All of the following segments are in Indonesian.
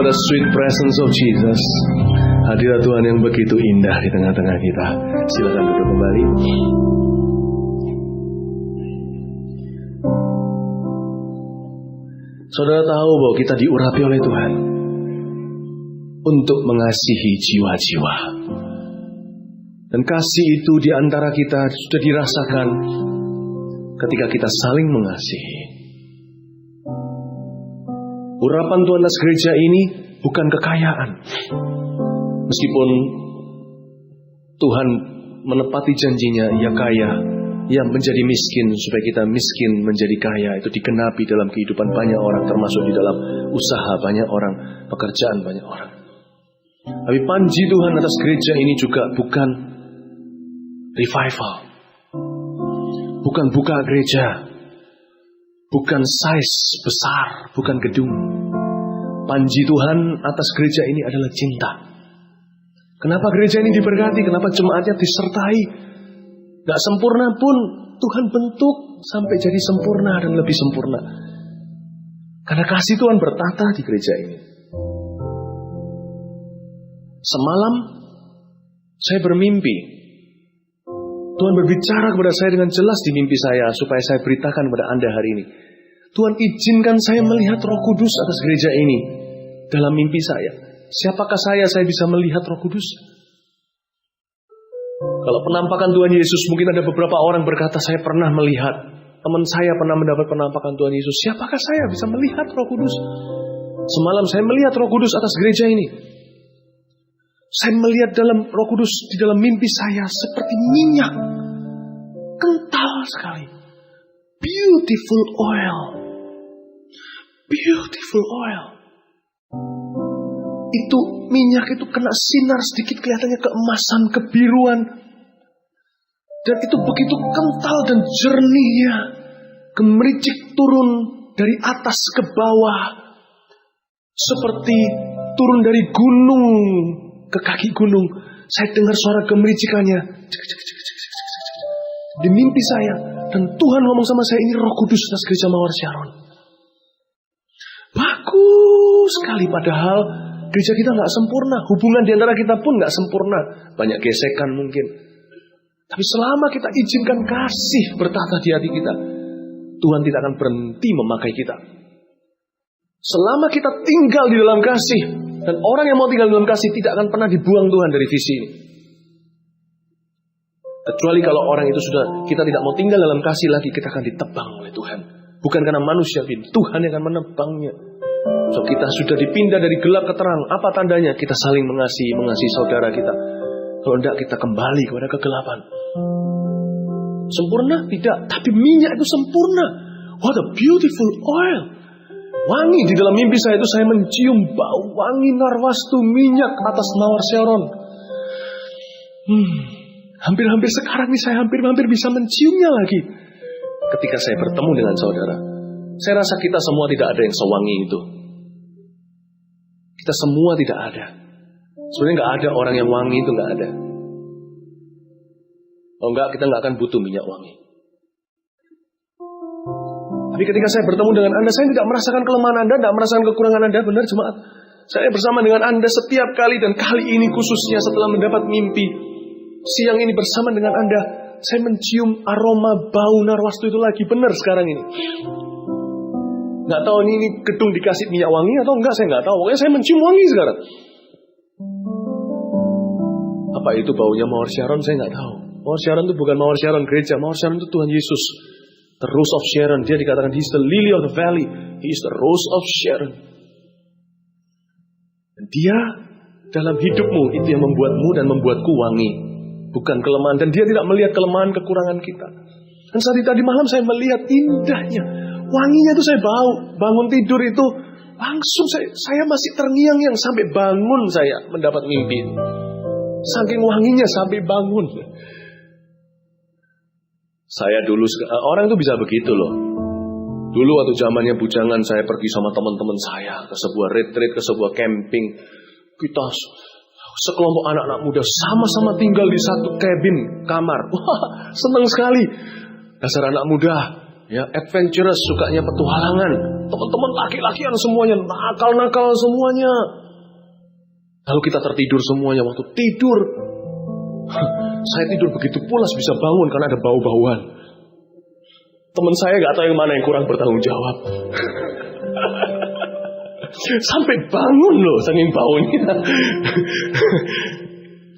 the sweet presence of Jesus. Hadirat Tuhan yang begitu indah di tengah-tengah kita. Silakan duduk kembali. Saudara tahu bahwa kita diurapi oleh Tuhan untuk mengasihi jiwa-jiwa. Dan kasih itu di antara kita sudah dirasakan ketika kita saling mengasihi. Urapan Tuhan atas gereja ini bukan kekayaan. Meskipun Tuhan menepati janjinya, ia kaya, ia menjadi miskin supaya kita miskin menjadi kaya. Itu digenapi dalam kehidupan banyak orang, termasuk di dalam usaha banyak orang, pekerjaan banyak orang. Tapi panji Tuhan atas gereja ini juga bukan revival, bukan buka gereja, bukan size besar, bukan gedung. Panji Tuhan atas gereja ini adalah cinta. Kenapa gereja ini diberkati? Kenapa jemaatnya disertai? Gak sempurna pun Tuhan bentuk sampai jadi sempurna dan lebih sempurna. Karena kasih Tuhan bertata di gereja ini. Semalam saya bermimpi. Tuhan berbicara kepada saya dengan jelas di mimpi saya supaya saya beritakan kepada Anda hari ini. Tuhan izinkan saya melihat Roh Kudus atas gereja ini dalam mimpi saya. Siapakah saya bisa melihat Roh Kudus? Kalau penampakan Tuhan Yesus, mungkin ada beberapa orang berkata, saya pernah melihat. Teman saya pernah mendapat penampakan Tuhan Yesus. Siapakah saya bisa melihat Roh Kudus? Semalam saya melihat Roh Kudus atas gereja ini. Saya melihat dalam Roh Kudus di dalam mimpi saya seperti minyak. Kental sekali. Beautiful oil. Beautiful oil. Itu minyak itu kena sinar sedikit kelihatannya keemasan, kebiruan. Dan itu begitu kental dan jernihnya. Gemericik turun dari atas ke bawah. Seperti turun dari gunung ke kaki gunung. Saya dengar suara gemericikannya. Di mimpi saya. Dan Tuhan ngomong sama saya, ini Roh Kudus atas gereja Mawar Syaron. Bagus sekali, padahal gereja kita gak sempurna. Hubungan di antara kita pun gak sempurna. Banyak gesekan mungkin. Tapi selama kita izinkan kasih bertata di hati kita, Tuhan tidak akan berhenti memakai kita. Selama kita tinggal di dalam kasih, dan orang yang mau tinggal di dalam kasih tidak akan pernah dibuang Tuhan dari visi ini. Kecuali kalau orang itu sudah, kita tidak mau tinggal dalam kasih lagi, kita akan ditebang oleh Tuhan. Bukan karena manusia, Tuhan yang akan menebangnya. So kita sudah dipindah dari gelap ke terang. Apa tandanya? Kita saling mengasihi saudara kita. Kalau tidak, kita kembali kepada kegelapan. Sempurna? Tidak. Tapi minyak itu sempurna. What a beautiful oil. Wangi. Di dalam mimpi saya itu saya mencium bau wangi narwastu minyak atas Mawar Syaron. Hampir-hampir sekarang ini saya hampir bisa menciumnya lagi. Ketika saya bertemu dengan saudara. Saya rasa kita semua tidak ada yang sewangi itu. Kita semua tidak ada. Sebenarnya nggak ada orang yang wangi itu, nggak ada. Kalau nggak, kita nggak akan butuh minyak wangi. Tapi ketika saya bertemu dengan Anda, saya tidak merasakan kelemahan Anda, tidak merasakan kekurangan Anda, benar jemaat. Saya bersama dengan Anda setiap kali, dan kali ini khususnya setelah mendapat mimpi, siang ini bersama dengan Anda, saya mencium aroma bau narwastu itu lagi, benar sekarang ini. Nggak tahu ini gedung dikasih minyak wangi atau enggak, saya nggak tahu. Pokoknya saya mencium wangi sekarang. Apa itu baunya Mawar Syaron, saya nggak tahu. Mawar Syaron itu bukan Mawar Syaron gereja. Mawar Syaron itu Tuhan Yesus. The Rose of Sharon. Dia dikatakan, He is the lily of the valley. He is the Rose of Sharon. Dan dia dalam hidupmu itu yang membuatmu dan membuatku wangi. Bukan kelemahan. Dan dia tidak melihat kelemahan, kekurangan kita. Dan saat tadi malam saya melihat indahnya. Wanginya itu saya bau. Bangun tidur itu langsung saya masih terngiang-ngiang sampai bangun saya mendapat mimpi. Saking wanginya sampai bangun. Saya dulu, orang itu bisa begitu loh. Dulu waktu zamannya bujangan, saya pergi sama teman-teman saya ke sebuah retreat, ke sebuah camping. Kita sekelompok anak-anak muda sama-sama tinggal di satu cabin kamar. Wah, senang sekali. Dasar anak muda, ya, adventurous, sukanya petualangan. Teman-teman laki-lakian semuanya, nakal-nakal semuanya. Lalu kita tertidur semuanya waktu tidur. Saya tidur begitu pulas bisa bangun karena ada bau-bauan. Teman saya gak tahu yang mana yang kurang bertanggung jawab. Sampai bangun loh saking baunya.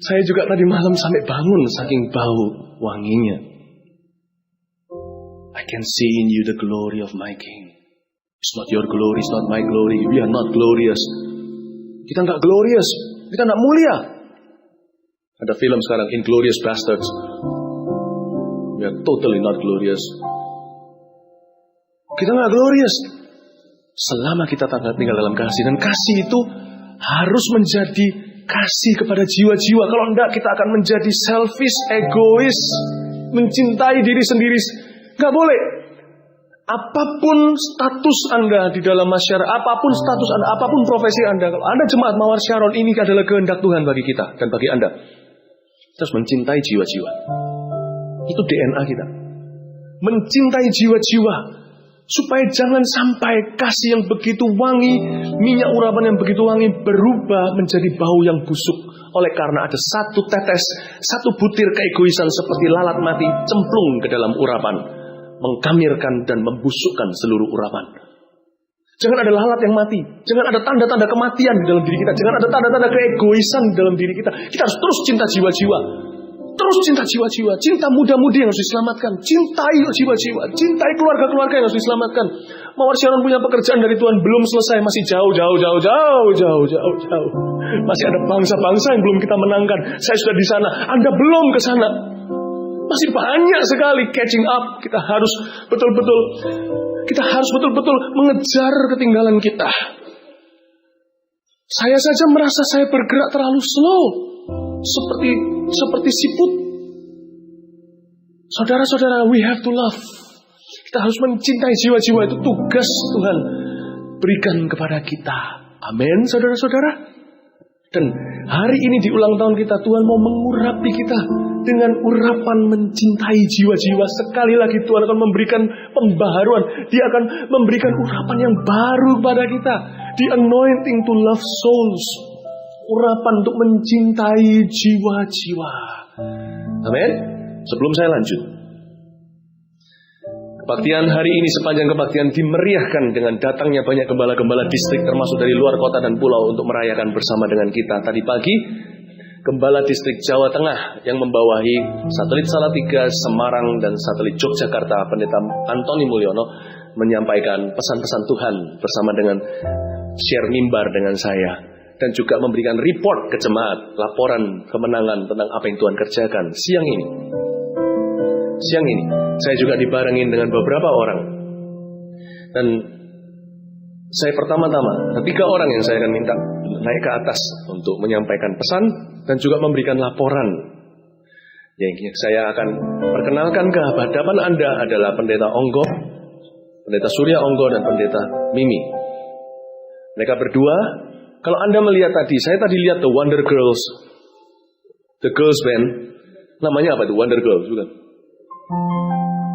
Saya juga tadi malam sampai bangun saking bau wanginya. I can see in you the glory of my King. It's not your glory, it's not my glory. We are not glorious. Kita gak glorious, kita gak mulia. Ada film sekarang, Inglourious Basterds. We are totally not glorious. Kita gak glorious selama kita tinggal dalam kasih. Dan kasih itu harus menjadi kasih kepada jiwa-jiwa. Kalau enggak, kita akan menjadi selfish, egois, mencintai diri sendiri. Gak boleh. Apapun status Anda di dalam masyarakat, apapun status Anda, apapun profesi Anda, kalau Anda jemaat Mawar Sharon, ini adalah kehendak Tuhan bagi kita dan bagi Anda. Kita harus mencintai jiwa-jiwa. Itu DNA kita. Mencintai jiwa-jiwa. Supaya jangan sampai kasih yang begitu wangi, minyak urapan yang begitu wangi berubah menjadi bau yang busuk. Oleh karena ada satu tetes, satu butir keegoisan seperti lalat mati cemplung ke dalam urapan, mengkamirkan dan membusukkan seluruh urapan. Jangan ada lalat yang mati, jangan ada tanda-tanda kematian di dalam diri kita, jangan ada tanda-tanda keegoisan di dalam diri kita. Kita harus terus cinta jiwa-jiwa. Terus cinta jiwa-jiwa, cinta muda-mudi yang harus diselamatkan, cintai jiwa-jiwa, cintai keluarga-keluarga yang harus diselamatkan. Mawar Sharon punya pekerjaan dari Tuhan belum selesai, masih jauh. Masih ada bangsa-bangsa yang belum kita menangkan. Saya sudah di sana, Anda belum ke sana. Masih banyak sekali catching up. Kita harus betul-betul mengejar ketinggalan kita. Saya saja merasa saya bergerak terlalu slow. Seperti siput. Saudara-saudara, we have to love. Kita harus mencintai jiwa-jiwa. Itu tugas Tuhan berikan kepada kita. Amin, saudara-saudara. Dan hari ini di ulang tahun kita, Tuhan mau mengurapi kita dengan urapan mencintai jiwa-jiwa. Sekali lagi Tuhan akan memberikan pembaharuan. Dia akan memberikan urapan yang baru kepada kita. The anointing to love souls. Urapan untuk mencintai jiwa-jiwa. Amin. Sebelum saya lanjut, kebaktian hari ini, sepanjang kebaktian dimeriahkan dengan datangnya banyak gembala-gembala distrik termasuk dari luar kota dan pulau untuk merayakan bersama dengan kita. Tadi pagi Gembala Distrik Jawa Tengah yang membawahi Satelit Salatiga, Semarang dan Satelit Yogyakarta, Pendeta Antoni Mulyono, menyampaikan pesan-pesan Tuhan bersama dengan share mimbar dengan saya. Dan juga memberikan report ke jemaat, laporan kemenangan tentang apa yang Tuhan kerjakan. Siang ini, saya juga dibarengin dengan beberapa orang. Dan saya pertama-tama, ada 3 orang yang saya akan minta naik ke atas untuk menyampaikan pesan dan juga memberikan laporan. Yang saya akan perkenalkan ke hadapan Anda adalah Pendeta Onggo, Pendeta Surya Onggo dan Pendeta Mimi. Mereka berdua. Kalau Anda melihat tadi, saya tadi lihat The Wonder Girls, The Girls Band, namanya apa itu? Wonder Girls, bukan?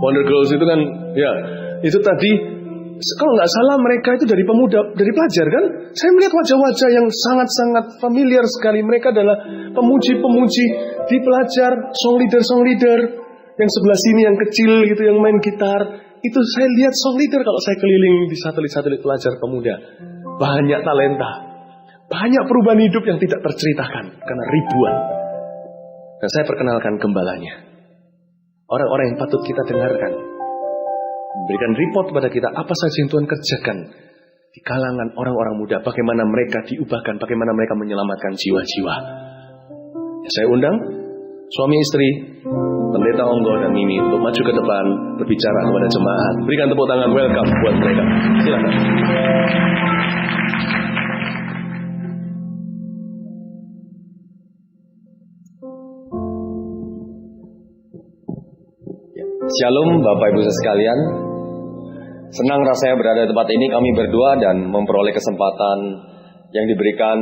Wonder Girls itu kan, ya, itu tadi, kalau nggak salah mereka itu dari pemuda, dari pelajar kan? Saya melihat wajah-wajah yang sangat-sangat familiar sekali. Mereka adalah pemuji-pemuji di pelajar, song leader, yang sebelah sini yang kecil gitu, yang main gitar. Itu saya lihat song leader kalau saya keliling di satelit-satelit pelajar pemuda. Banyak talenta. Banyak perubahan hidup yang tidak terceritakan karena ribuan. Dan saya perkenalkan gembalanya. Orang-orang yang patut kita dengarkan. Memberikan report kepada kita apa saja yang Tuhan kerjakan di kalangan orang-orang muda. Bagaimana mereka diubahkan, bagaimana mereka menyelamatkan jiwa-jiwa. Ya, saya undang suami istri, Pendeta Onggo dan Mimi untuk maju ke depan berbicara kepada jemaat. Berikan tepuk tangan welcome buat mereka. Silakan. Shalom Bapak Ibu sekalian. Senang rasanya berada di tempat ini, kami berdua dan memperoleh kesempatan yang diberikan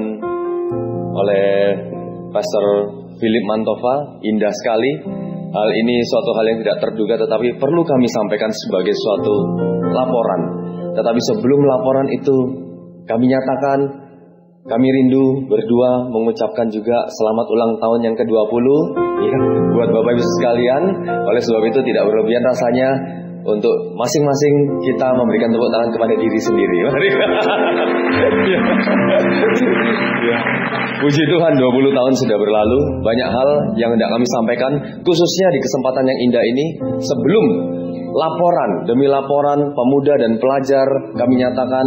oleh Pastor Philip Mantova. Indah sekali. Hal ini suatu hal yang tidak terduga, tetapi perlu kami sampaikan sebagai suatu laporan. Tetapi sebelum laporan itu kami nyatakan, kami rindu berdua mengucapkan juga selamat ulang tahun yang ke-20 ya, buat Bapak Ibu sekalian. Oleh sebab itu tidak berlebihan rasanya untuk masing-masing kita memberikan tepuk tangan kepada diri sendiri. Ya. Puji Tuhan, 20 tahun sudah berlalu. Banyak hal yang hendak kami sampaikan, khususnya di kesempatan yang indah ini. Sebelum laporan demi laporan pemuda dan pelajar, kami nyatakan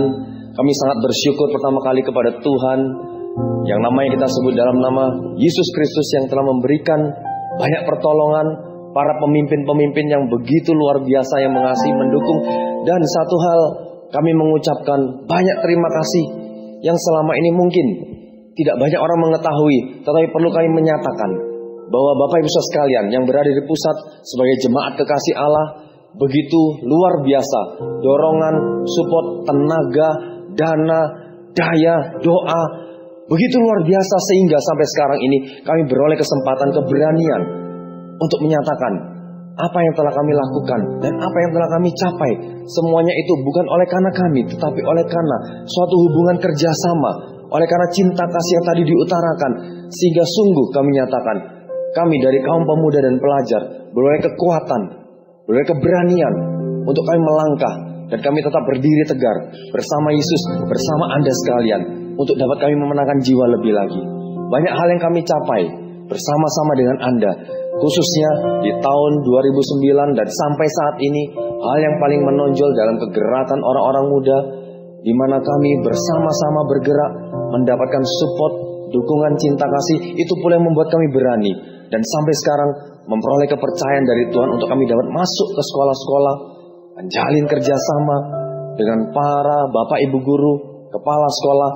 kami sangat bersyukur pertama kali kepada Tuhan yang namanya kita sebut dalam nama Yesus Kristus, yang telah memberikan banyak pertolongan, para pemimpin-pemimpin yang begitu luar biasa yang mengasihi, mendukung. Dan satu hal, kami mengucapkan banyak terima kasih yang selama ini mungkin tidak banyak orang mengetahui, tetapi perlu kami menyatakan bahwa Bapak Ibu sekalian yang berada di pusat sebagai jemaat kekasih Allah begitu luar biasa. Dorongan, support, tenaga, dana, daya, doa begitu luar biasa, sehingga sampai sekarang ini kami beroleh kesempatan, keberanian untuk menyatakan apa yang telah kami lakukan dan apa yang telah kami capai. Semuanya itu bukan oleh karena kami, tetapi oleh karena suatu hubungan kerjasama, oleh karena cinta kasih yang tadi diutarakan. Sehingga sungguh kami nyatakan, kami dari kaum pemuda dan pelajar beroleh kekuatan, beroleh keberanian untuk kami melangkah, dan kami tetap berdiri tegar bersama Yesus, bersama Anda sekalian, untuk dapat kami memenangkan jiwa lebih lagi. Banyak hal yang kami capai bersama-sama dengan Anda, khususnya di tahun 2009 dan sampai saat ini. Hal yang paling menonjol dalam kegerakan orang-orang muda, di mana kami bersama-sama bergerak, mendapatkan support, dukungan, cinta kasih. Itu pula yang membuat kami berani dan sampai sekarang memperoleh kepercayaan dari Tuhan untuk kami dapat masuk ke sekolah-sekolah, menjalin kerjasama dengan para bapak ibu guru, kepala sekolah,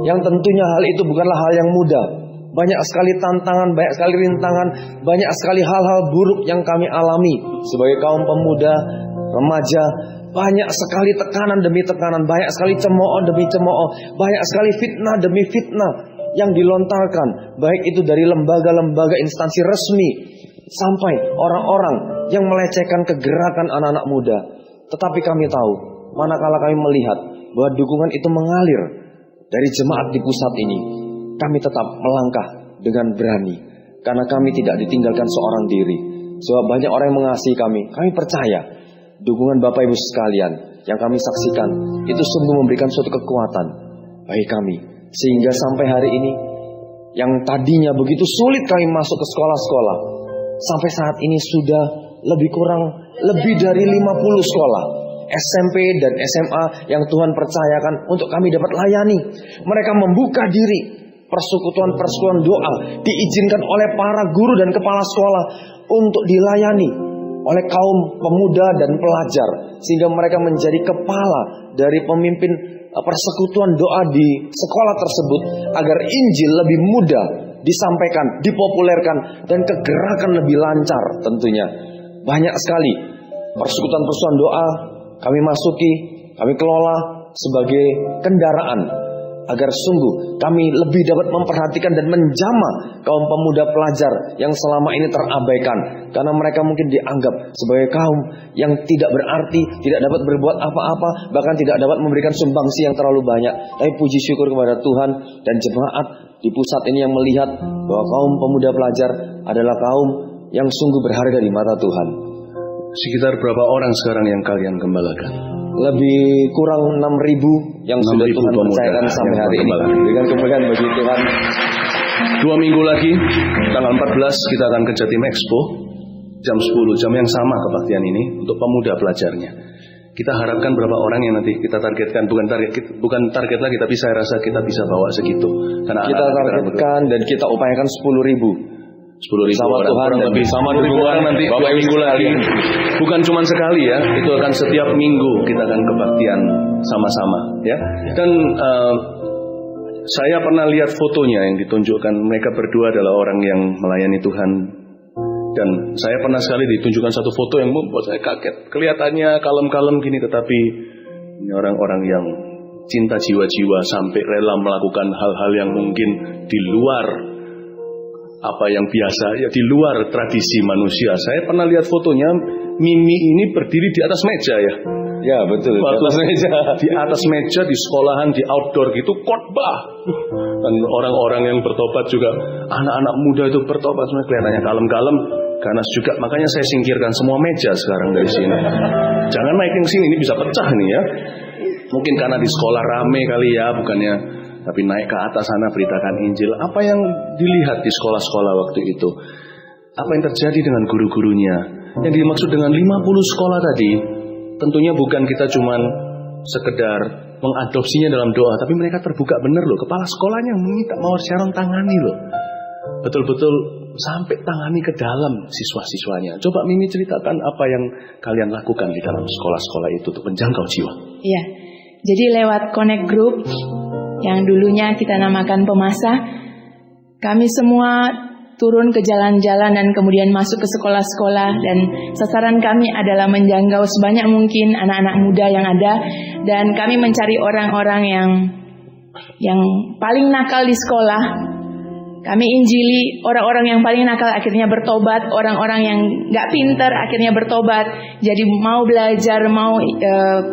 yang tentunya hal itu bukanlah hal yang mudah. Banyak sekali tantangan, banyak sekali rintangan, banyak sekali hal-hal buruk yang kami alami sebagai kaum pemuda, remaja. Banyak sekali tekanan demi tekanan, banyak sekali cemooh demi cemooh, banyak sekali fitnah demi fitnah yang dilontarkan, baik itu dari lembaga-lembaga instansi resmi sampai orang-orang yang melecehkan kegerakan anak-anak muda. Tetapi kami tahu, manakala kami melihat bahwa dukungan itu mengalir dari jemaat di pusat ini, kami tetap melangkah dengan berani, karena kami tidak ditinggalkan seorang diri. Sebab banyak orang yang mengasihi kami. Kami percaya dukungan Bapak Ibu sekalian yang kami saksikan itu sungguh memberikan suatu kekuatan bagi kami, sehingga sampai hari ini yang tadinya begitu sulit kami masuk ke sekolah-sekolah, sampai saat ini sudah lebih dari 50 sekolah SMP dan SMA yang Tuhan percayakan untuk kami dapat layani. Mereka membuka diri, persekutuan-persekutuan doa diizinkan oleh para guru dan kepala sekolah untuk dilayani oleh kaum pemuda dan pelajar, sehingga mereka menjadi kepala dari pemimpin persekutuan doa di sekolah tersebut, agar Injil lebih mudah disampaikan, dipopulerkan, dan kegerakan lebih lancar tentunya. Banyak sekali persekutuan-persekutuan doa kami masuki, kami kelola sebagai kendaraan, agar sungguh kami lebih dapat memperhatikan dan menjamah kaum pemuda pelajar yang selama ini terabaikan, karena mereka mungkin dianggap sebagai kaum yang tidak berarti, tidak dapat berbuat apa-apa, bahkan tidak dapat memberikan sumbangsi yang terlalu banyak. Tapi puji syukur kepada Tuhan dan jemaat di pusat ini yang melihat bahwa kaum pemuda pelajar adalah kaum yang sungguh berharga di mata Tuhan. Sekitar berapa orang sekarang yang kalian gembalakan? Lebih kurang 6.000 yang sudah Tuhan percayakan sampai hari ini. Dengan kemuliaan bagi Tuhan. 2 minggu lagi, tanggal 14 kita akan ke Jatim Expo, jam 10, jam yang sama kebaktian ini untuk pemuda pelajarnya. Kita harapkan berapa orang yang nanti kita targetkan, bukan target lagi, tapi saya rasa kita bisa bawa segitu. Karena kita targetkan dan kita upayakan 10.000. 10.000 sama orang, Tuhan, lebih sama 10.000 orang nanti. Bapak Ibu lagi, bukan cuma sekali ya, itu akan setiap minggu kita akan kebaktian sama-sama ya. Dan saya pernah lihat fotonya yang ditunjukkan, mereka berdua adalah orang yang melayani Tuhan. Dan saya pernah sekali ditunjukkan satu foto yang membuat saya kaget. Kelihatannya kalem-kalem gini, tetapi ini orang-orang yang cinta jiwa-jiwa sampai rela melakukan hal-hal yang mungkin di luar apa yang biasa, ya di luar tradisi manusia. Saya pernah lihat fotonya, Mimi ini berdiri di atas meja ya. Ya betul. Di atas meja, di sekolahan, di outdoor gitu khotbah. Dan orang-orang yang bertobat juga, anak-anak muda itu bertobat, sebenarnya kelihatannya kalem-kalem, ganas juga. Makanya saya singkirkan semua meja sekarang dari sini. Jangan naik ke sini, ini bisa pecah nih ya. Mungkin karena di sekolah rame kali ya, bukannya. Tapi naik ke atas sana beritakan Injil. Apa yang dilihat di sekolah-sekolah waktu itu? Apa yang terjadi dengan guru-gurunya? Yang dimaksud dengan 50 sekolah tadi, tentunya bukan kita cuman sekedar mengadopsinya dalam doa, tapi mereka terbuka benar loh. Kepala sekolahnya meminta Mawar Sharon tangani loh. Betul-betul sampai tangani ke dalam siswa-siswanya. Coba Mimi ceritakan apa yang kalian lakukan di dalam sekolah-sekolah itu untuk menjangkau jiwa. Iya, jadi lewat Connect Group yang dulunya kita namakan Pemasa, kami semua turun ke jalan-jalan dan kemudian masuk ke sekolah-sekolah, dan sasaran kami adalah menjangkau sebanyak mungkin anak-anak muda yang ada, dan kami mencari orang-orang yang paling nakal di sekolah. Kami injili orang-orang yang paling nakal akhirnya bertobat, orang-orang yang gak pintar akhirnya bertobat, jadi mau belajar, mau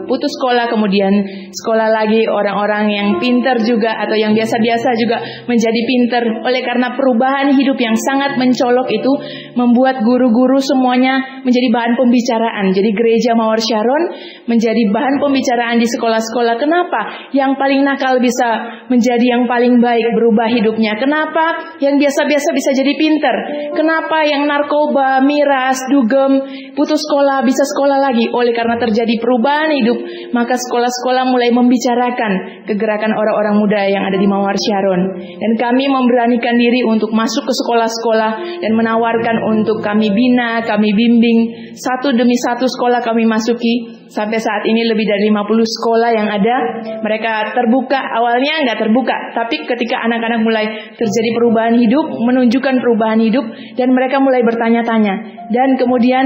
putus sekolah kemudian sekolah lagi. Orang-orang yang pintar juga atau yang biasa-biasa juga menjadi pintar. Oleh karena perubahan hidup yang sangat mencolok itu membuat guru-guru semuanya menjadi bahan pembicaraan. Jadi gereja Mawar Sharon menjadi bahan pembicaraan di sekolah-sekolah. Kenapa yang paling nakal bisa menjadi yang paling baik, berubah hidupnya? Kenapa yang biasa-biasa bisa jadi pinter? Kenapa yang narkoba, miras, dugem, putus sekolah bisa sekolah lagi? Oleh karena terjadi perubahan hidup, maka sekolah-sekolah mulai membicarakan kegerakan orang-orang muda yang ada di Mawar Sharon. Dan kami memberanikan diri untuk masuk ke sekolah-sekolah dan menawarkan untuk kami bina, kami bimbing. Satu demi satu sekolah kami masuki. Sampai saat ini lebih dari 50 sekolah yang ada. Mereka terbuka, awalnya nggak terbuka, tapi ketika anak-anak mulai terjadi perubahan hidup, menunjukkan perubahan hidup, dan mereka mulai bertanya-tanya. Dan kemudian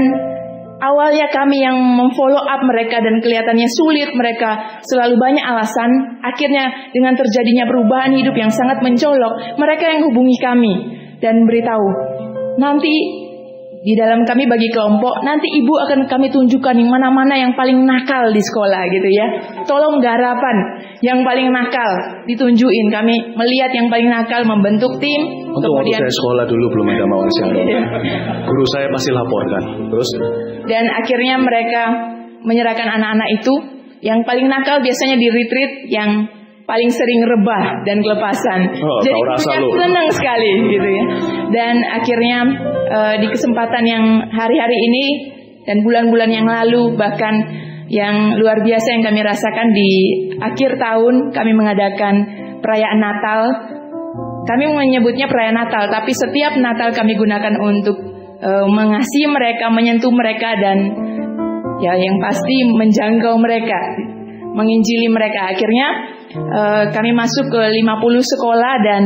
awalnya kami yang memfollow up mereka dan kelihatannya sulit, mereka selalu banyak alasan. Akhirnya dengan terjadinya perubahan hidup yang sangat mencolok, mereka yang hubungi kami dan beritahu, nanti di dalam kami bagi kelompok, nanti ibu akan kami tunjukkan yang mana-mana yang paling nakal di sekolah gitu ya. Tolong garapan yang paling nakal ditunjukin. Kami melihat yang paling nakal, membentuk tim. Untuk waktu saya sekolah dulu belum ada Mawar Sharon. Guru saya pasti laporkan. Terus? Dan akhirnya mereka menyerahkan anak-anak itu. Yang paling nakal biasanya di retreat, yang paling sering rebah dan kelepasan. Jadi mereka senang sekali gitu ya. Dan akhirnya di kesempatan yang hari-hari ini dan bulan-bulan yang lalu, bahkan yang luar biasa yang kami rasakan di akhir tahun, kami mengadakan perayaan Natal. Kami menyebutnya perayaan Natal, tapi setiap Natal kami gunakan untuk mengasihi mereka, menyentuh mereka, dan ya yang pasti menjangkau mereka, menginjili mereka. Akhirnya kami masuk ke 50 sekolah, dan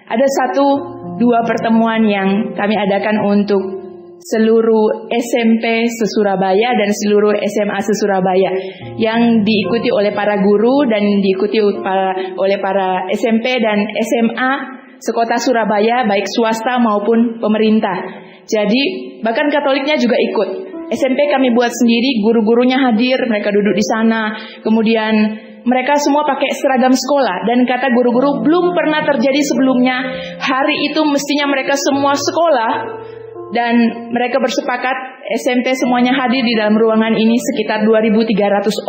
ada 1-2 pertemuan yang kami adakan untuk seluruh SMP se-Surabaya dan seluruh SMA se-Surabaya, yang diikuti oleh para guru dan diikuti oleh para SMP dan SMA sekota Surabaya, baik swasta maupun pemerintah. Jadi bahkan Katoliknya juga ikut. SMP kami buat sendiri, guru-gurunya hadir, mereka duduk di sana. Kemudian mereka semua pakai seragam sekolah, dan kata guru-guru belum pernah terjadi sebelumnya. Hari itu mestinya mereka semua sekolah, dan mereka bersepakat SMP semuanya hadir di dalam ruangan ini. Sekitar 2.300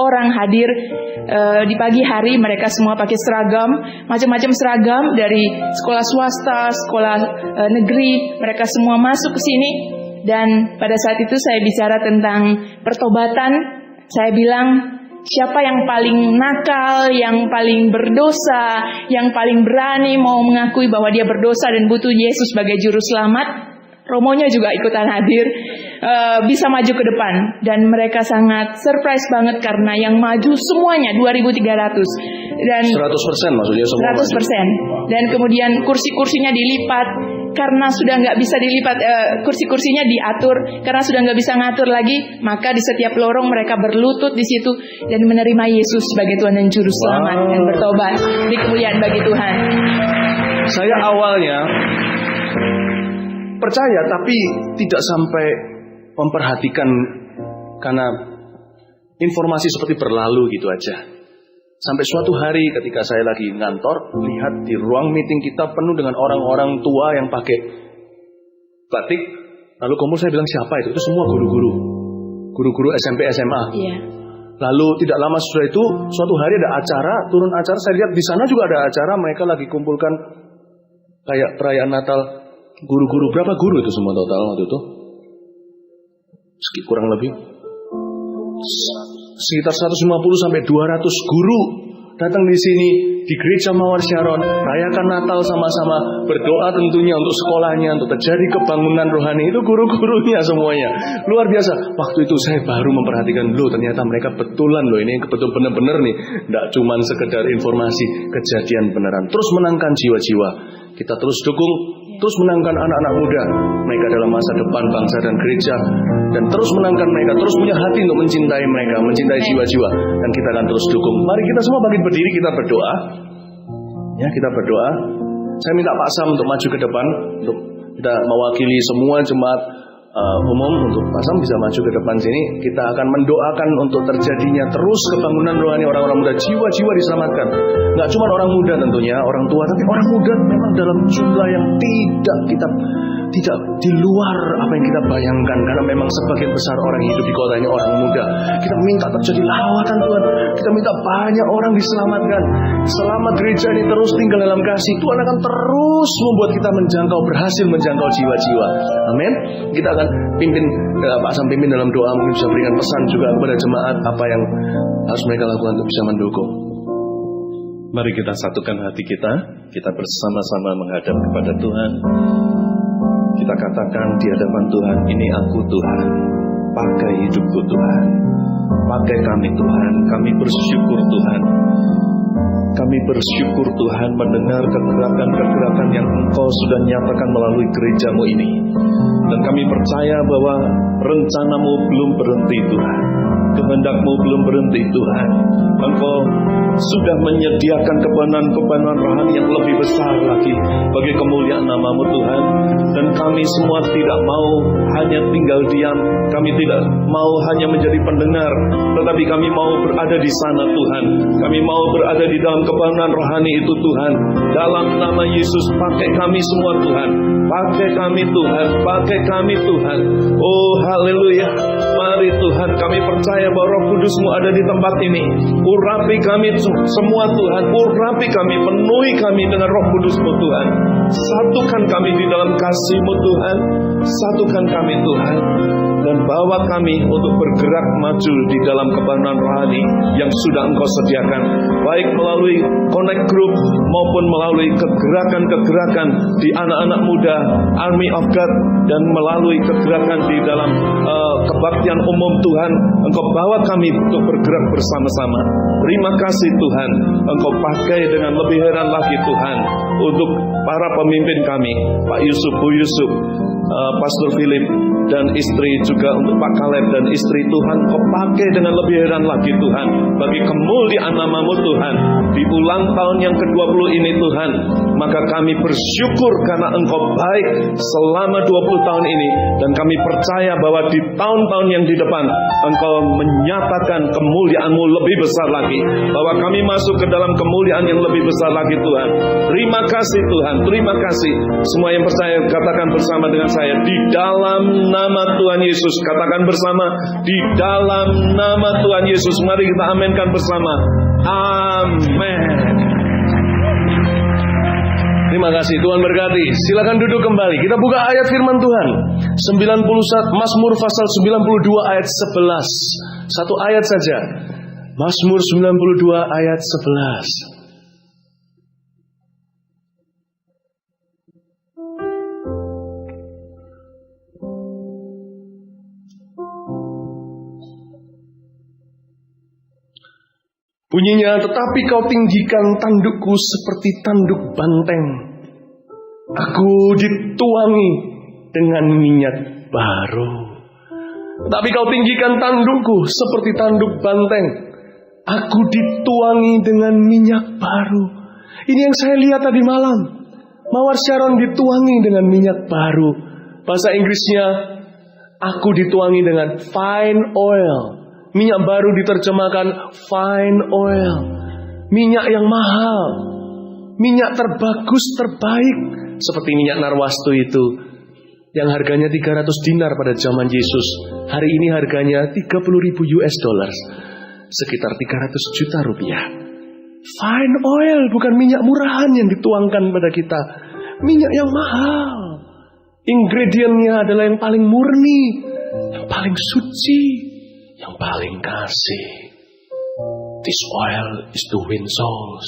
orang hadir di pagi hari. Mereka semua pakai seragam, macam-macam seragam, dari sekolah swasta, sekolah negeri. Mereka semua masuk ke sini. Dan pada saat itu saya bicara tentang pertobatan. Saya bilang, siapa yang paling nakal, yang paling berdosa, yang paling berani mau mengakui bahwa dia berdosa dan butuh Yesus sebagai juru selamat? Romonya juga ikutan hadir, bisa maju ke depan. Dan mereka sangat surprise banget karena yang maju semuanya 2.300. Dan 100% maksudnya semua 100%. Dan kemudian kursi-kursinya dilipat. Karena sudah nggak bisa dilipat, kursi-kursinya diatur. Karena sudah nggak bisa ngatur lagi, maka di setiap lorong mereka berlutut di situ dan menerima Yesus sebagai Tuhan dan Juru Selamat, dan bertobat. Di kemuliaan bagi Tuhan. Saya awalnya percaya, tapi tidak sampai memperhatikan, karena informasi seperti berlalu gitu aja. Sampai suatu hari ketika saya lagi ngantor, lihat di ruang meeting kita penuh dengan orang-orang tua yang pakai batik. Lalu kumpul, saya bilang siapa itu? Itu semua guru-guru SMP, SMA. Iya. Lalu tidak lama setelah itu, suatu hari ada acara, turun acara, saya lihat di sana juga ada acara, mereka lagi kumpulkan kayak perayaan Natal guru-guru. Berapa guru itu semua total waktu itu? Kurang lebih sekitar 150 sampai 200 guru datang di sini di Gereja Mawar Sharon, rayakan Natal sama-sama, berdoa tentunya untuk sekolahnya, untuk terjadi kebangunan rohani. Itu guru-gurunya semuanya. Luar biasa. Waktu itu saya baru memperhatikan, loh ternyata mereka betulan loh, ini betul benar-benar nih. Tidak cuma sekedar informasi, kejadian beneran. Terus menangkan jiwa-jiwa. Kita terus dukung, terus menangkan anak-anak muda. Mereka adalah masa depan bangsa dan gereja. Dan terus menangkan mereka, terus punya hati untuk mencintai mereka, mencintai jiwa-jiwa. Dan kita akan terus dukung. Mari kita semua bangkit berdiri, kita berdoa. Ya, kita berdoa. Saya minta Pak Sam untuk maju ke depan, untuk kita mewakili semua jemaat umum, untuk Pak Sam bisa maju ke depan sini. Kita akan mendoakan untuk terjadinya terus kebangunan rohani orang-orang muda, jiwa-jiwa diselamatkan. Nggak cuma orang muda tentunya, orang tua, tapi orang muda memang dalam jumlah yang tidak di luar apa yang kita bayangkan, karena memang sebagian besar orang yang hidup di kota ini orang muda. Kita minta terjadi lawatan Tuhan, kita minta banyak orang diselamatkan. Selama gereja ini terus tinggal dalam kasih, Tuhan akan terus membuat kita berhasil menjangkau jiwa-jiwa. Amin. Kita akan pimpin, Pak Sam pimpin dalam doa, mungkin bisa berikan pesan juga kepada jemaat apa yang harus mereka lakukan untuk bisa mendukung. Mari kita satukan hati kita bersama-sama menghadap kepada Tuhan. Kita katakan di hadapan Tuhan, ini aku Tuhan, pakai hidupku Tuhan, pakai kami Tuhan, kami bersyukur Tuhan. Kami bersyukur Tuhan mendengar kegerakan-kegerakan yang Engkau sudah nyatakan melalui gerejamu ini. Dan kami percaya bahwa rencanamu belum berhenti Tuhan, kehendak-mu belum berhenti Tuhan. Engkau sudah menyediakan kebenaran-kebenaran rohani yang lebih besar lagi bagi kemuliaan nama-Mu Tuhan. Dan kami semua tidak mau hanya tinggal diam, kami tidak mau hanya menjadi pendengar, tetapi kami mau berada di sana Tuhan. Kami mau berada di dalam kebenaran rohani itu Tuhan. Dalam nama Yesus, pakai kami semua Tuhan. Pakai kami Tuhan, pakai kami Tuhan. Oh haleluya. Mari Tuhan, kami percaya bahwa Roh Kudus-Mu ada di tempat ini. Urapi kami semua Tuhan, urapi kami, penuhi kami dengan Roh Kudus-Mu Tuhan. Satukan kami di dalam kasih-Mu Tuhan. Satukan kami Tuhan, dan bawa kami untuk bergerak maju di dalam kebenaran rohani yang sudah Engkau sediakan, baik melalui Connect Group maupun melalui kegerakan-kegerakan di anak-anak muda Army of God, dan melalui kegerakan di dalam kebaktian umum Tuhan. Engkau bawa kami untuk bergerak bersama-sama. Terima kasih Tuhan, Engkau pakai dengan lebih heran lagi Tuhan untuk para pemimpin kami, Pak Yusuf, Bu Yusuf, Pastor Philip dan istri, juga untuk Pak Kaleb dan istri Tuhan. Kau pakai dengan lebih heran lagi Tuhan bagi kemuliaan nama-Mu Tuhan di ulang tahun yang ke-20 ini Tuhan. Maka kami bersyukur karena Engkau baik selama 20 tahun ini, dan kami percaya bahwa di tahun-tahun yang di depan Engkau menyatakan kemuliaan-Mu lebih besar lagi, bahwa kami masuk ke dalam kemuliaan yang lebih besar lagi Tuhan. Terima kasih Tuhan, terima kasih. Semua yang percaya katakan bersama dengan saya, di dalam nama Tuhan Yesus. Katakan bersama, di dalam nama Tuhan Yesus. Mari kita aminkan bersama. Amin. Terima kasih, Tuhan berkati. Silakan duduk kembali. Kita buka ayat firman Tuhan 91, Mazmur pasal 92 ayat 11. Satu ayat saja. Mazmur 92 ayat 11. Bunyinya, tetapi kau tinggikan tandukku seperti tanduk banteng. Aku dituangi dengan minyak baru. Tetapi kau tinggikan tandukku seperti tanduk banteng. Aku dituangi dengan minyak baru. Ini yang saya lihat tadi malam. Mawar Sharon dituangi dengan minyak baru. Bahasa Inggrisnya, aku dituangi dengan fine oil. Minyak baru diterjemahkan fine oil. Minyak yang mahal. Minyak terbagus, terbaik. Seperti minyak narwastu itu. Yang harganya 300 dinar pada zaman Yesus. Hari ini harganya 30.000 US dollars. Sekitar 300 juta rupiah. Fine oil, bukan minyak murahan yang dituangkan pada kita. Minyak yang mahal. Ingredientnya adalah yang paling murni, yang paling suci, yang paling kasih. This oil is to win souls.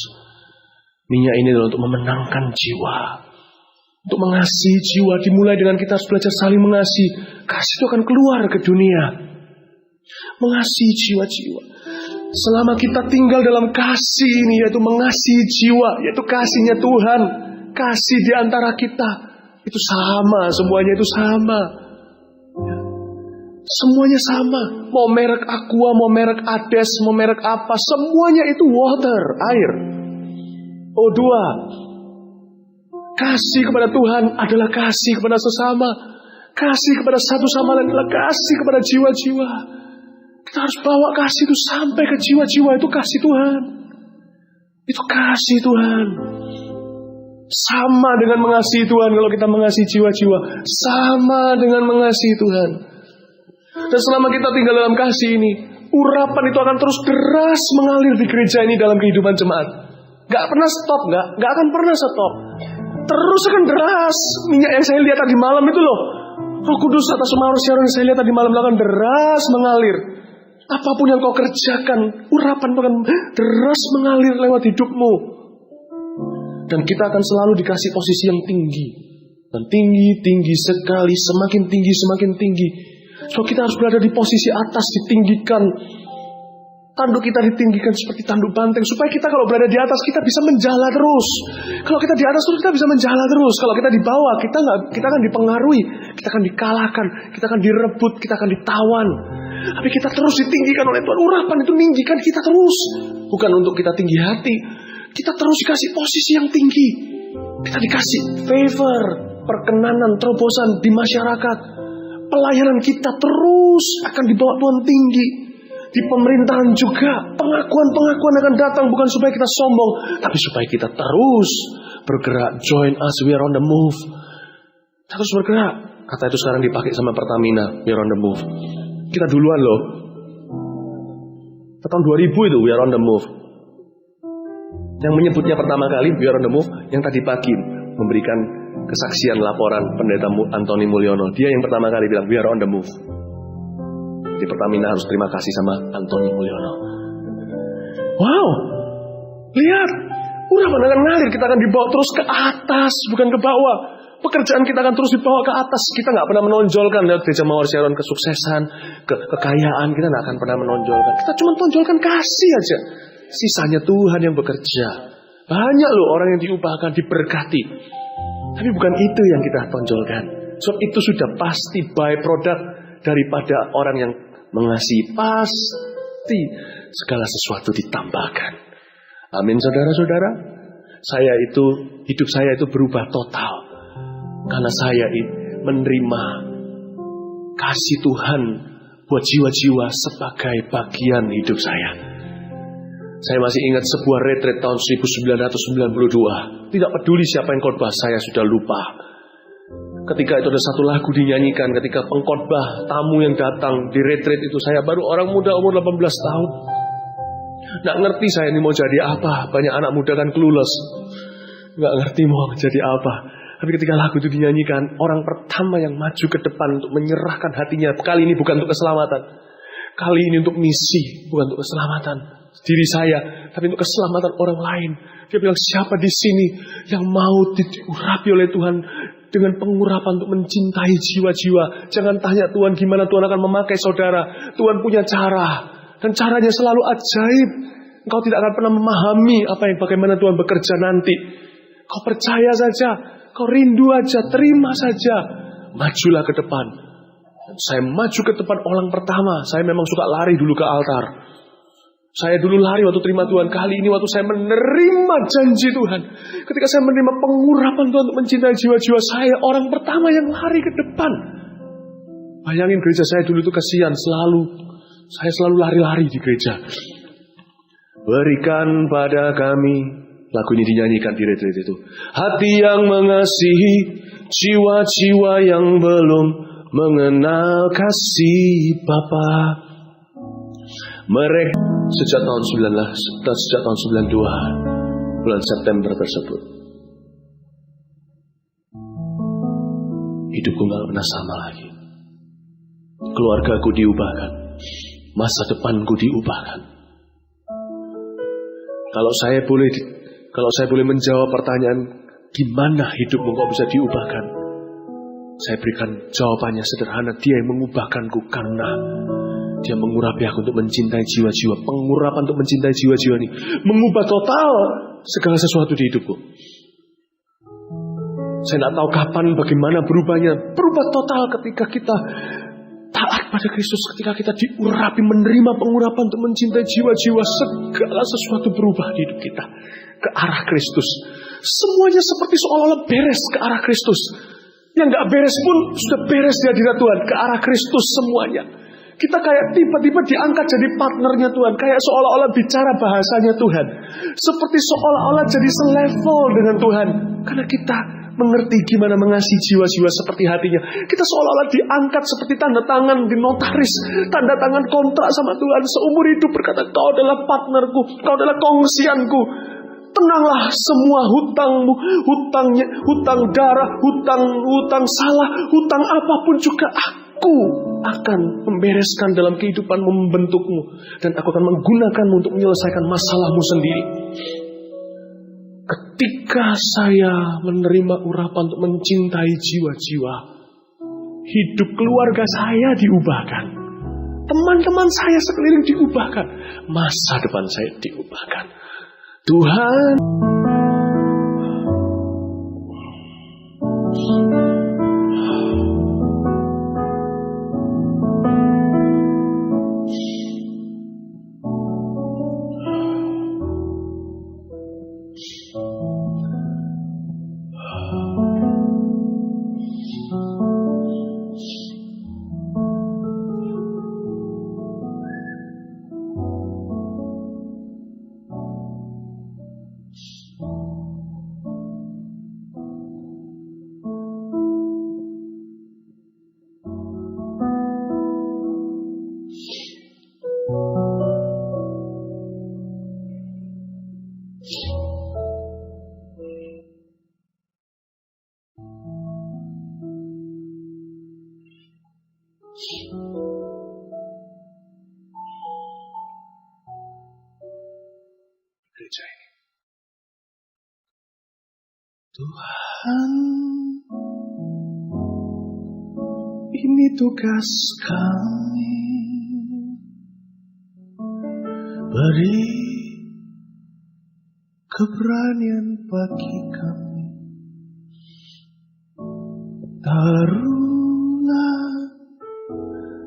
Minyak ini adalah untuk memenangkan jiwa, untuk mengasihi jiwa. Dimulai dengan kita harus belajar saling mengasihi. Kasih itu akan keluar ke dunia. Mengasihi jiwa-jiwa. Selama kita tinggal dalam kasih ini, yaitu mengasihi jiwa, yaitu kasihnya Tuhan, kasih di antara kita, itu sama, semuanya itu sama. Semuanya sama. Mau merek Aqua, mau merek Ades, mau merek apa, semuanya itu water, air. O2. Kasih kepada Tuhan adalah kasih kepada sesama. Kasih kepada satu sama lain adalah kasih kepada jiwa-jiwa. Kita harus bawa kasih itu sampai ke jiwa-jiwa. Itu kasih Tuhan. Itu kasih Tuhan. Sama dengan mengasihi Tuhan. Kalau kita mengasihi jiwa-jiwa, sama dengan mengasihi Tuhan. Dan selama kita tinggal dalam kasih ini, urapan itu akan terus deras mengalir di gereja ini dalam kehidupan jemaat. Gak pernah stop, gak akan pernah stop. Terus akan deras. Minyak yang saya lihat tadi malam itu loh, Roh Kudus atas Mawar Siaran yang saya lihat tadi malam akan deras mengalir. Apapun yang kau kerjakan, urapan akan deras mengalir lewat hidupmu. Dan kita akan selalu dikasih posisi yang tinggi. Dan tinggi sekali, semakin tinggi. So kita harus berada di posisi atas, ditinggikan. Tanduk kita ditinggikan seperti tanduk banteng. Supaya kita kalau berada di atas, kita bisa menjala terus. Kalau kita di atas terus, kita bisa menjala terus. Kalau kita di bawah, kita akan dipengaruhi. Kita akan dikalahkan. Kita akan direbut. Kita akan ditawan. Tapi kita terus ditinggikan oleh Tuhan. Urapan itu meninggikan kita terus. Bukan untuk kita tinggi hati. Kita terus dikasih posisi yang tinggi. Kita dikasih favor, perkenanan, terobosan di masyarakat. Pelayanan kita terus akan dibawa Tuhan tinggi. Di pemerintahan juga, pengakuan akan datang bukan supaya kita sombong, tapi supaya kita terus bergerak. Join us, we are on the move. Kita terus bergerak. Kata itu sekarang dipakai sama Pertamina, we are on the move. Kita duluan loh. Tahun 2000 itu we are on the move. Yang menyebutnya pertama kali we are on the move, yang tadi pagi memberikan kesaksian laporan Pendeta Antoni Mulyono. Dia yang pertama kali bilang we are on the move. Di Pertamina harus terima kasih sama Antoni Mulyono. Wow, lihat, urapan akan ngalir. Kita akan dibawa terus ke atas, bukan ke bawah. Pekerjaan kita akan terus dibawa ke atas. Kita nggak pernah menonjolkan lewat Gereja Mawar Siaran kesuksesan, kekayaan. Kita nggak akan pernah menonjolkan. Kita cuma tonjolkan kasih aja. Sisanya Tuhan yang bekerja. Banyak loh orang yang diubahkan, diberkati. Tapi bukan itu yang kita tonjolkan. Sebab itu sudah pasti byproduct daripada orang yang mengasihi. Pasti segala sesuatu ditambahkan. Amin saudara-saudara. Hidup saya itu berubah total. Karena saya menerima kasih Tuhan buat jiwa-jiwa sebagai bagian hidup saya. Saya masih ingat sebuah retreat tahun 1992. Tidak peduli siapa yang khotbah, saya sudah lupa. Ketika itu ada satu lagu dinyanyikan, ketika pengkhotbah tamu yang datang di retreat itu, saya baru orang muda umur 18 tahun. Nggak ngerti saya ini mau jadi apa. Banyak anak muda kan clueless. Nggak ngerti mau jadi apa. Tapi ketika lagu itu dinyanyikan, orang pertama yang maju ke depan untuk menyerahkan hatinya. Kali ini bukan untuk keselamatan. Kali ini untuk misi, bukan untuk keselamatan diri saya, tapi untuk keselamatan orang lain. Dia bilang, siapa di sini yang mau diurapi oleh Tuhan dengan pengurapan untuk mencintai jiwa-jiwa? Jangan tanya Tuhan gimana Tuhan akan memakai saudara. Tuhan punya cara, dan caranya selalu ajaib. Engkau tidak akan pernah memahami bagaimana Tuhan bekerja nanti. Kau percaya saja, kau rindu aja, terima saja. Majulah ke depan. Saya maju ke depan orang pertama. Saya memang suka lari dulu ke altar. Saya dulu lari waktu terima Tuhan. Kali ini waktu saya menerima janji Tuhan. Ketika saya menerima pengurapan Tuhan untuk mencintai jiwa-jiwa saya, orang pertama yang lari ke depan. Bayangin gereja saya dulu itu kasihan, selalu Saya selalu lari-lari di gereja. Berikan pada kami, lagu ini dinyanyikan di retreat itu, hati yang mengasihi jiwa-jiwa yang belum mengenal kasih Bapa. Mereka sejak tahun 92 bulan September tersebut, hidupku gak pernah sama lagi. Keluargaku diubahkan, masa depanku diubahkan. Kalau saya boleh menjawab pertanyaan, gimana hidupmu kok bisa diubahkan? Saya berikan jawabannya sederhana, Dia yang mengubahkanku karena Dia mengurapi aku untuk mencintai jiwa-jiwa. Pengurapan untuk mencintai jiwa-jiwa ini mengubah total segala sesuatu di hidupku. Saya tidak tahu kapan, bagaimana berubahnya. Berubah total ketika kita taat pada Kristus, ketika kita diurapi, menerima pengurapan untuk mencintai jiwa-jiwa. Segala sesuatu berubah di hidup kita ke arah Kristus. Semuanya seperti seolah-olah beres ke arah Kristus. Yang gak beres pun sudah beres di hadirat Tuhan, ke arah Kristus semuanya. Kita kayak tiba-tiba diangkat jadi partnernya Tuhan, kayak seolah-olah bicara bahasanya Tuhan, seperti seolah-olah jadi selevel dengan Tuhan, karena kita mengerti gimana mengasihi jiwa-jiwa seperti hatinya. Kita seolah-olah diangkat seperti tanda tangan di notaris, tanda tangan kontrak sama Tuhan seumur hidup, berkata, Kau adalah partnerku, Kau adalah kongsianku. Tenanglah semua hutangmu, hutang darah, hutang salah, hutang apapun juga aku akan membereskan dalam kehidupanmu, membentukmu, dan aku akan menggunakanmu untuk menyelesaikan masalahmu sendiri. Ketika saya menerima urapan untuk mencintai jiwa-jiwa, hidup keluarga saya diubahkan, teman-teman saya sekeliling diubahkan, masa depan saya diubahkan. Tuhan, gereja ini, Tuhan, ini tugas kami, beri keberanian bagi kami, taruhlah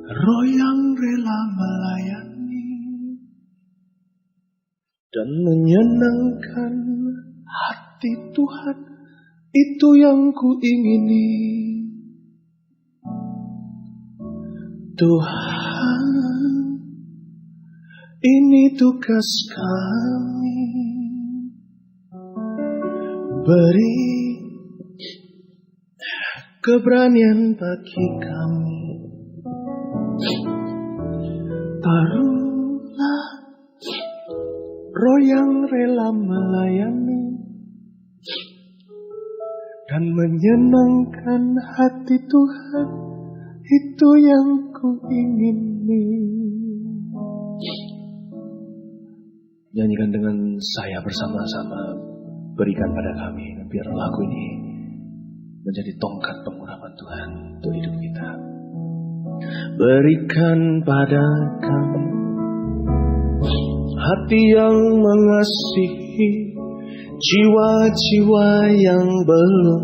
roh yang rela melayani dan menyenangkan hati Tuhan, itu yang kuingini. Tuhan, ini tugas kami, beri keberanian bagi kami, taruhlah roh yang rela melayani dan menyenangkan hati Tuhan, itu yang kuingini. Nyanyikan dengan saya bersama-sama, berikan pada kami, biar lagu ini menjadi tongkat pengurapan Tuhan untuk hidup kita. Berikan pada kami hati yang mengasihi jiwa-jiwa yang belum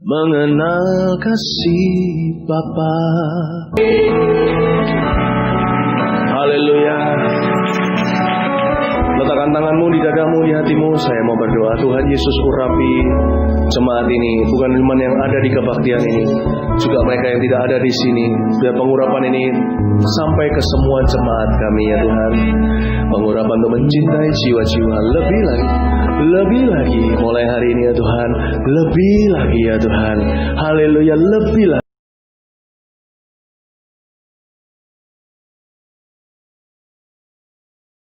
mengenal kasih Bapa. Haleluya. Letakkan tanganmu di dadamu, di hatimu. Saya mau berdoa, Tuhan Yesus urapi jemaat ini, bukan cuma yang ada di kebaktian ini, juga mereka yang tidak ada di sini. Biar pengurapan ini sampai ke semua jemaat kami ya Tuhan. Pengurapan untuk mencintai jiwa-jiwa lebih lagi mulai hari ini ya Tuhan, lebih lagi ya Tuhan. Haleluya, lebih lagi.